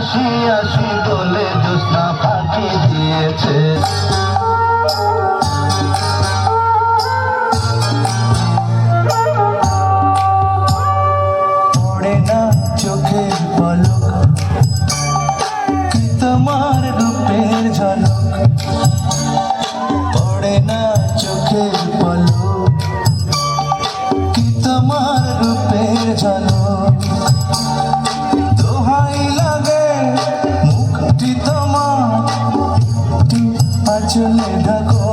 আসি আসি বলে জ্যোৎস্না ফাঁকি দিয়েছে। পড়ে না চোখের পলক কি তোমার রূপের ঝলক, পড়ে না চোখের পলক কি তোমার রূপের ঝলক। দোহাই লাগে মুখটি তোমার আঁচলে ঢাকো।